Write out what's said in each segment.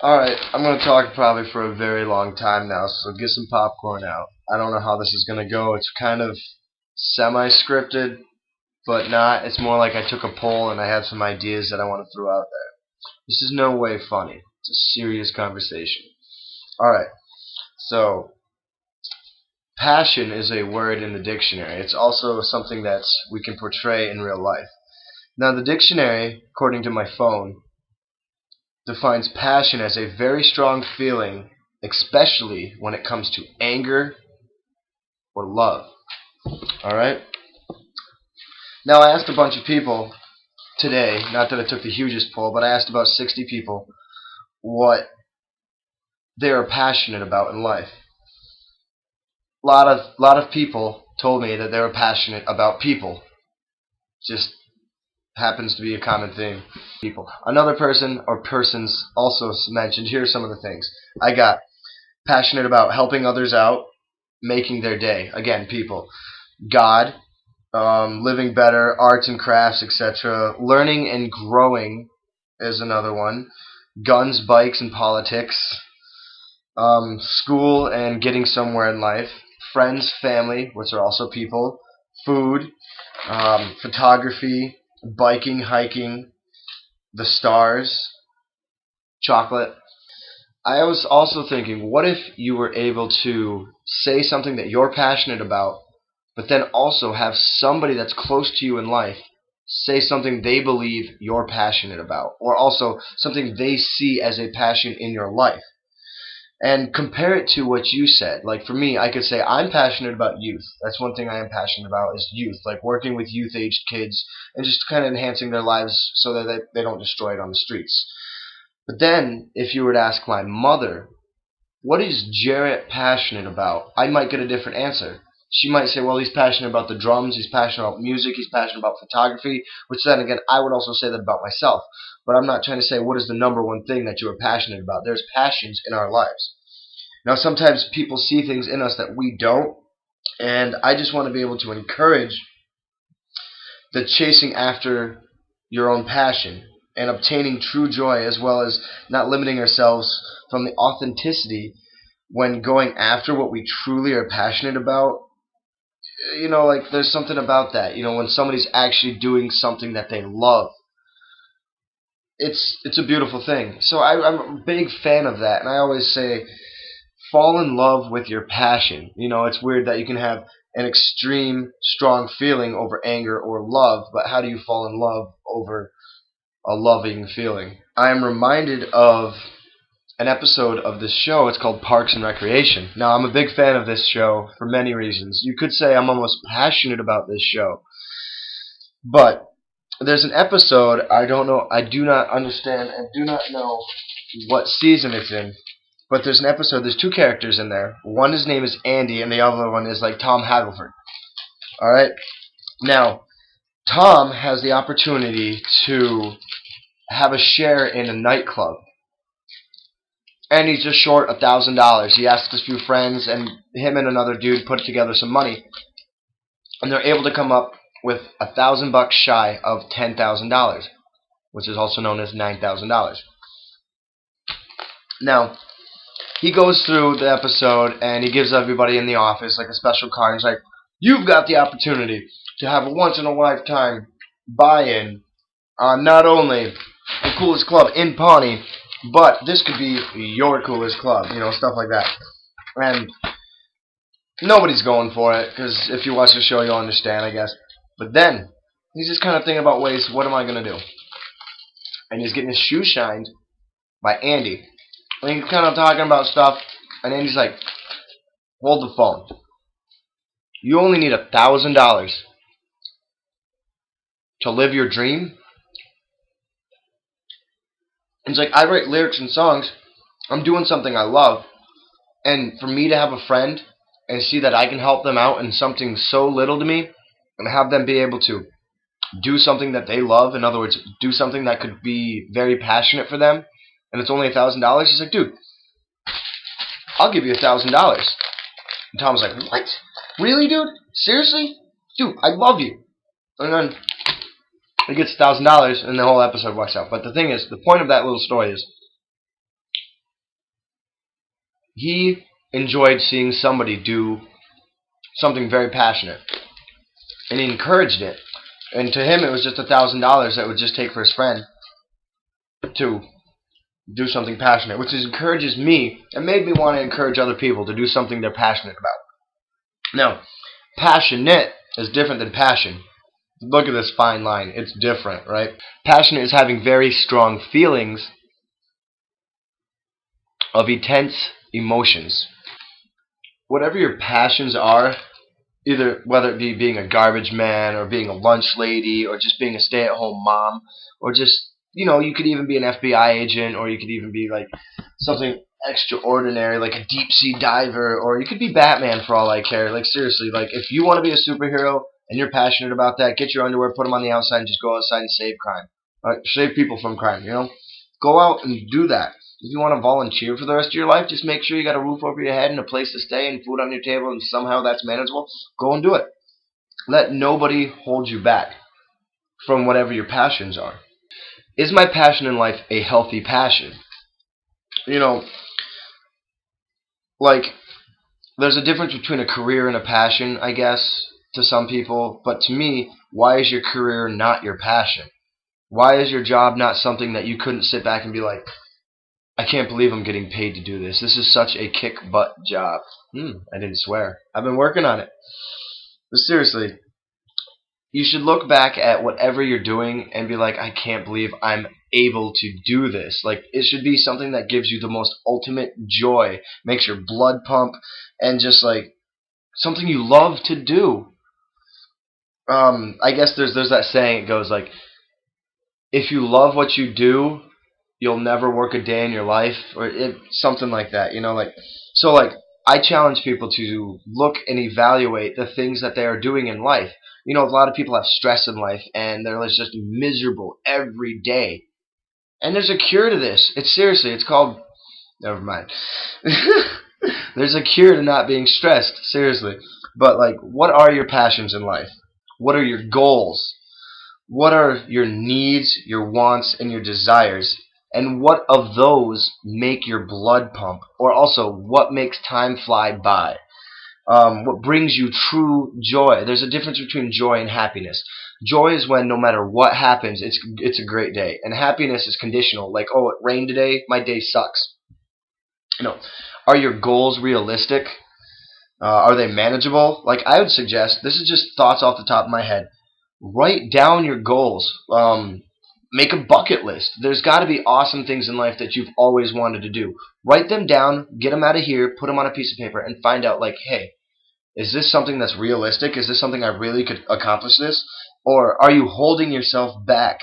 Alright, I'm going to talk probably for a very long time now, so get some popcorn out. I don't know how this is going to go. It's kind of semi-scripted, but not. It's more like I took a poll and I had some ideas that I want to throw out there. This is no way funny. It's a serious conversation. Alright, so passion is a word in the dictionary. It's also something that we can portray in real life. Now, the dictionary, according to my phone, defines passion as a very strong feeling, especially when it comes to anger or love. Alright? Now, I asked a bunch of people today, not that I took the hugest poll, but I asked about 60 people what they are passionate about in life. A lot of people told me that they were passionate about people. Just happens to be a common theme. People. Another person or persons also mentioned, here are some of the things. I got passionate about helping others out, making their day. Again, people. God, living better, arts and crafts, etc. Learning and growing is another one. Guns, bikes, and politics. School and getting somewhere in life. Friends, family, which are also people. Food, photography, biking, hiking, the stars, chocolate. I was also thinking, what if you were able to say something that you're passionate about, but then also have somebody that's close to you in life say something they believe you're passionate about, or also something they see as a passion in your life, and compare it to what you said. Like for me, I could say I'm passionate about youth. That's one thing I am passionate about is youth, like working with youth-aged kids and just kind of enhancing their lives so that they don't destroy it on the streets. But then, if you were to ask my mother, what is Jarrett passionate about? I might get a different answer. She might say, well, he's passionate about the drums, he's passionate about music, he's passionate about photography, which then again, I would also say that about myself. But I'm not trying to say what is the number one thing that you are passionate about. There's passions in our lives. Now, sometimes people see things in us that we don't, and I just want to be able to encourage the chasing after your own passion and obtaining true joy, as well as not limiting ourselves from the authenticity when going after what we truly are passionate about. You know, like there's something about that. You know, when somebody's actually doing something that they love, it's a beautiful thing. So I'm a big fan of that, and I always say, fall in love with your passion. You know, it's weird that you can have an extreme, strong feeling over anger or love, but how do you fall in love over a loving feeling? I am reminded of an episode of this show. It's called Parks and Recreation. Now, I'm a big fan of this show for many reasons. You could say I'm almost passionate about this show. But there's an episode, I don't know, I do not understand and do not know what season it's in. But there's an episode, there's two characters in there. One, his name is Andy, and the other one is like Tom Hagelford. Alright? Now, Tom has the opportunity to have a share in a nightclub. And he's just short $1,000. He asks his few friends, and him and another dude put together some money. And they're able to come up with $1,000 shy of $10,000, which is also known as $9,000. Now, he goes through the episode and he gives everybody in the office like a special card. He's like, you've got the opportunity to have a once-in-a-lifetime buy-in on not only the coolest club in Pawnee, but this could be your coolest club, you know, stuff like that. And nobody's going for it, because if you watch the show, you'll understand, I guess. But then, he's just kind of thinking about ways, what am I going to do? And he's getting his shoe shined by Andy. And he's kind of talking about stuff, and Andy's like, hold the phone. You only need $1,000 to live your dream? And he's like, I write lyrics and songs. I'm doing something I love. And for me to have a friend and see that I can help them out in something so little to me, and have them be able to do something that they love, in other words, do something that could be very passionate for them, and it's only $1,000, he's like, dude, I'll give you $1,000. And Tom's like, what? Really, dude? Seriously? Dude, I love you. And then he gets $1,000, and the whole episode works out. But the thing is, the point of that little story is, He enjoyed seeing somebody do something very passionate, and he encouraged it. And to him, it was just $1,000 that would just take for his friend to do something passionate, which encourages me and made me want to encourage other people to do something they're passionate about. Now, passionate is different than passion. Look at this fine line. It's different, right? Passionate is having very strong feelings of intense emotions. Whatever your passions are, either whether it be being a garbage man or being a lunch lady or just being a stay-at-home mom or just, you could even be an FBI agent, or you could even be like something extraordinary like a deep sea diver, or you could be Batman for all I care. Like seriously, like if you want to be a superhero and you're passionate about that, get your underwear, put them on the outside, and just go outside and save crime. Save people from crime, Go out and do that. If you want to volunteer for the rest of your life, just make sure you got a roof over your head and a place to stay and food on your table, and somehow that's manageable. Go and do it. Let nobody hold you back from whatever your passions are. Is my passion in life a healthy passion? You know, like, there's a difference between a career and a passion, I guess, to some people. But to me, why is your career not your passion? Why is your job not something that you couldn't sit back and be like, I can't believe I'm getting paid to do this. This is such a kick butt job. I didn't swear. I've been working on it. But seriously, you should look back at whatever you're doing and be like, I can't believe I'm able to do this. Like, it should be something that gives you the most ultimate joy, makes your blood pump, and just like something you love to do. I guess there's that saying. It goes like, if you love what you do, you'll never work a day in your life, or something like that. Like I challenge people to look and evaluate the things that they are doing in life. A lot of people have stress in life and they're just miserable every day. And there's a cure to this. It's called, never mind. There's a cure to not being stressed, seriously. But like, what are your passions in life? What are your goals? What are your needs, your wants, and your desires? And what of those make your blood pump? Or also, what makes time fly by? What brings you true joy? There's a difference between joy and happiness. Joy is when no matter what happens, it's a great day. And happiness is conditional. Like, oh, it rained today, my day sucks. Are your goals realistic? Are they manageable? Like, I would suggest, this is just thoughts off the top of my head. Write down your goals. Make a bucket list. There's got to be awesome things in life that you've always wanted to do. Write them down, get them out of here, put them on a piece of paper, and find out, like, hey, is this something that's realistic? Is this something I really could accomplish this? Or are you holding yourself back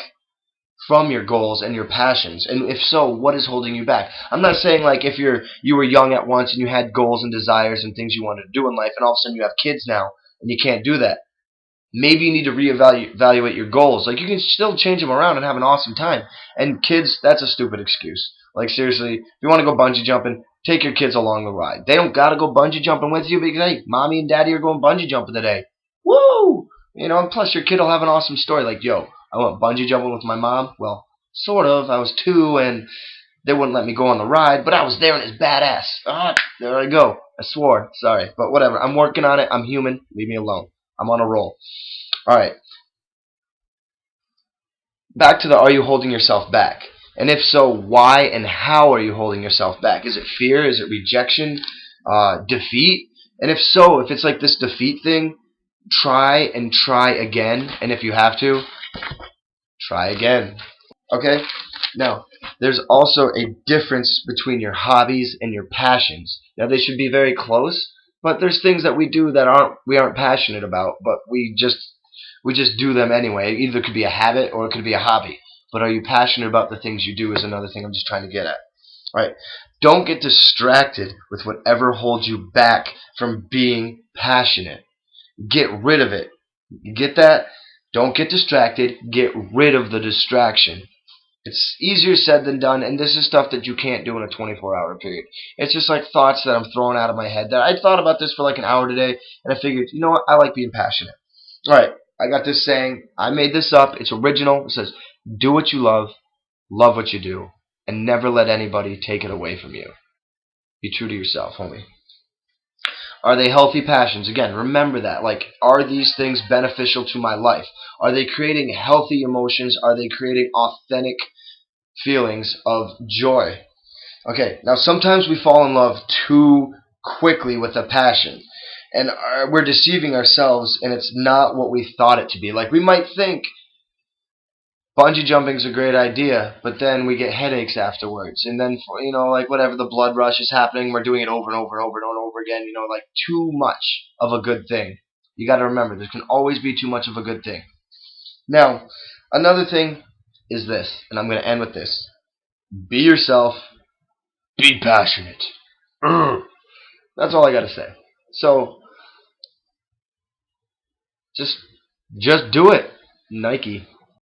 from your goals and your passions? And if so, what is holding you back? I'm not saying like if you were young at once and you had goals and desires and things you wanted to do in life, and all of a sudden you have kids now and you can't do that. Maybe you need to reevaluate your goals. Like, you can still change them around and have an awesome time. And kids, that's a stupid excuse. Like, seriously, if you want to go bungee jumping, take your kids along the ride. They don't got to go bungee jumping with you because, hey, mommy and daddy are going bungee jumping today. Woo! And plus your kid will have an awesome story. Like, yo, I went bungee jumping with my mom. Well, sort of. I was 2 and they wouldn't let me go on the ride, but I was there and it's badass. There I go. I swore. Sorry. But whatever. I'm working on it. I'm human. Leave me alone. I'm on a roll. Alright, back to the are you holding yourself back? And if so, why and how are you holding yourself back? Is it fear? Is it rejection? Defeat? And if so, if it's like this defeat thing, try and try again. And if you have to, try again. Okay? Now, there's also a difference between your hobbies and your passions. Now, they should be very close, but there's things that we do that we aren't passionate about, but we just do them anyway. It either could be a habit or it could be a hobby. But are you passionate about the things you do is another thing I'm just trying to get at. Alright, don't get distracted with whatever holds you back from being passionate. Get rid of it. You get that? Don't get distracted. Get rid of the distraction. It's easier said than done, and this is stuff that you can't do in a 24-hour period. It's just like thoughts that I'm throwing out of my head. That I thought about this for like an hour today, and I figured, you know what? I like being passionate. Alright, I got this saying. I made this up. It's original. It says, do what you love what you do, and never let anybody take it away from you. Be true to yourself, homie. Are they healthy passions? Again, remember that. Like, are these things beneficial to my life? Are they creating healthy emotions? Are they creating authentic feelings of joy? Okay, now sometimes we fall in love too quickly with a passion. And we're deceiving ourselves, and it's not what we thought it to be. Like, we might think bungee jumping is a great idea, but then we get headaches afterwards. And then, like whatever, the blood rush is happening, we're doing it over and over and over and over again. Like too much of a good thing. You got to remember, there can always be too much of a good thing. Now, another thing is this, and I'm going to end with this. Be yourself. Be passionate. That's all I got to say. So, just do it. Nike.